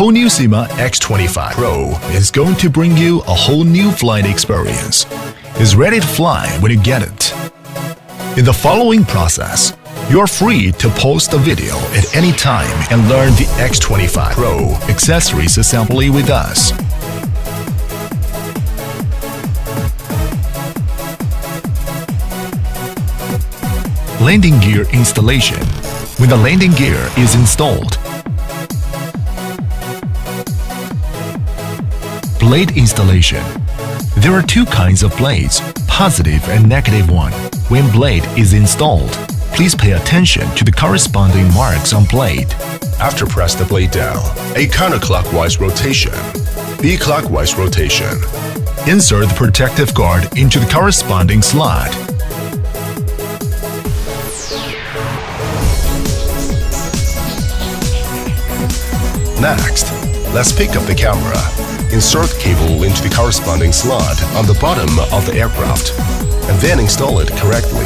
whole new Syma X25 Pro is going to bring you a whole new flight experience. It's ready to fly when you get it. In the following process, you're free to post a video at any time and learn the X25 Pro accessories assembly with us. Landing gear installation. When the landing gear is installed, blade installation. There are two kinds of blades, positive and negative one. When blade is installed, please pay attention to the corresponding marks on blade. After press the blade down, a counterclockwise rotation, B clockwise rotation. Insert the protective guard into the corresponding slot. Next, let's pick up the camera. Insert cable into the corresponding slot on the bottom of the aircraft, and then install it correctly.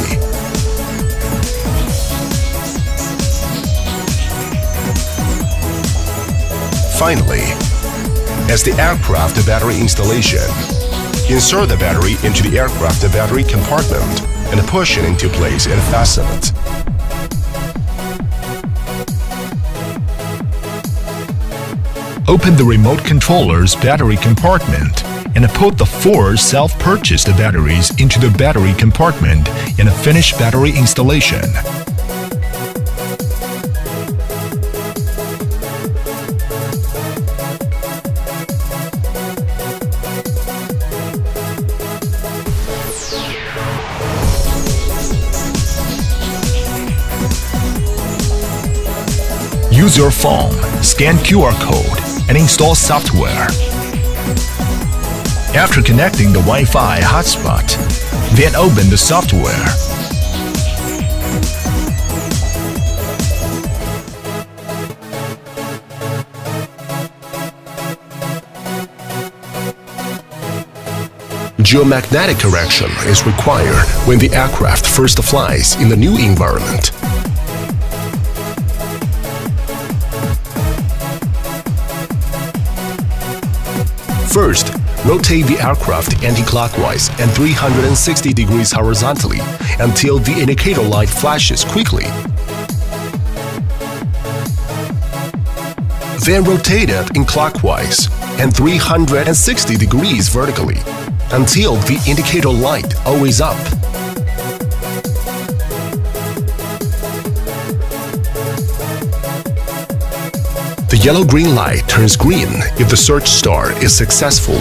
Finally, as the aircraft battery installation, insert the battery into the aircraft battery compartment and push it into place and fasten it. Open the remote controller's battery compartment and put the 4 self-purchased batteries into the battery compartment and finish battery installation. Use your phone, scan QR code, and install software. After connecting the Wi-Fi hotspot, then open the software. Geomagnetic correction is required when the aircraft first flies in the new environment. First, rotate the aircraft anti-clockwise and 360 degrees horizontally until the indicator light flashes quickly. Then rotate it in clockwise and 360 degrees vertically until the indicator light always up. The yellow-green light turns green if the search star is successful.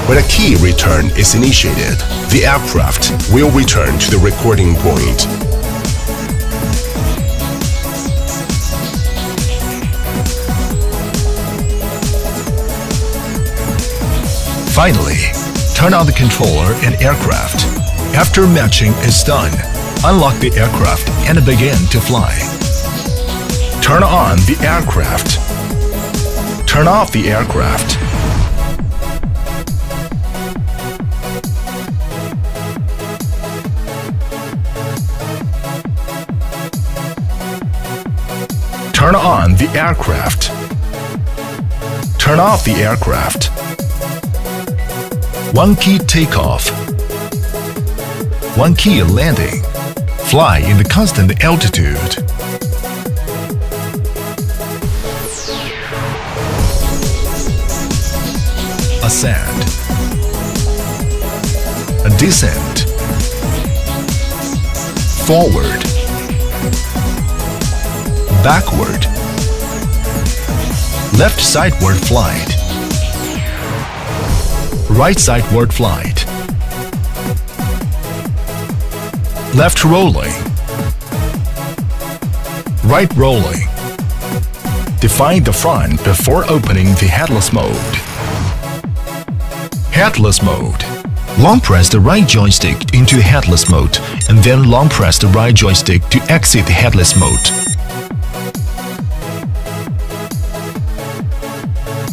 When a key return is initiated, the aircraft will return to the recording point. Finally, turn on the controller and aircraft. After matching is done, unlock the aircraft and begin to fly. Turn on the aircraft. Turn off the aircraft. Turn on the aircraft. Turn off the aircraft. 1 key takeoff. 1 key landing. Fly in the constant altitude. Ascend. Descent. Forward. Backward. Left sideward flight. Right sideward flight. Left rolling. Right rolling. Define the front before opening the headless mode. Headless mode. Long press the right joystick into the headless mode and then long press the right joystick to exit the headless mode.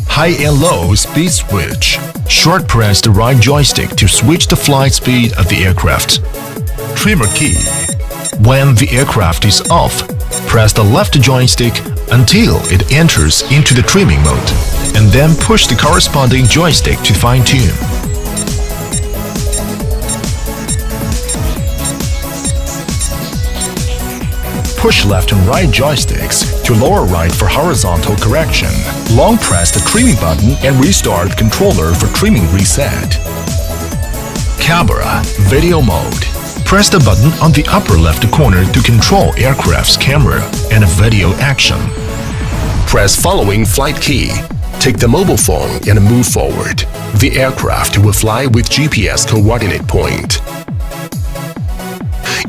High and low speed switch. Short press the right joystick to switch the flight speed of the aircraft. Trimmer key. When the aircraft is off, press the left joystick until it enters into the trimming mode, and then push the corresponding joystick to fine-tune. Push left and right joysticks to lower right for horizontal correction. Long press the trimming button and restart the controller for trimming reset. Camera Video Mode. Press the button on the upper left corner to control aircraft's camera and video action. Press following flight key. Take the mobile phone and move forward. The aircraft will fly with GPS coordinate point.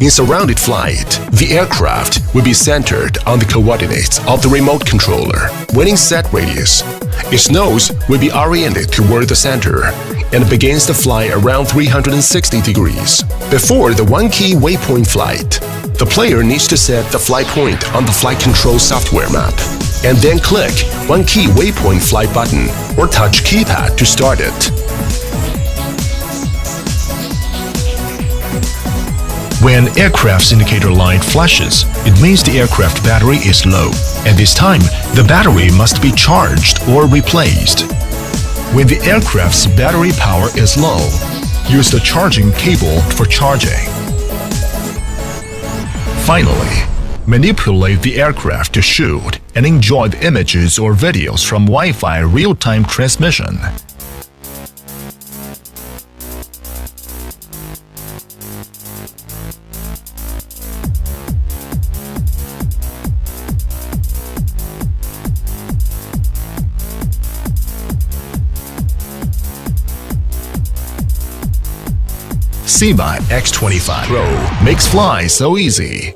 In surrounded flight, the aircraft will be centered on the coordinates of the remote controller. When in set radius, its nose will be oriented toward the center and begins to fly around 360 degrees. Before the one-key waypoint flight, the player needs to set the flight point on the flight control software map, and then click one-key waypoint flight button or touch keypad to start it. When aircraft's indicator light flashes, it means the aircraft battery is low. At this time, the battery must be charged or replaced. When the aircraft's battery power is low, use the charging cable for charging. Finally, manipulate the aircraft to shoot and enjoy the images or videos from Wi-Fi real-time transmission. Syma X25 Pro makes flying so easy.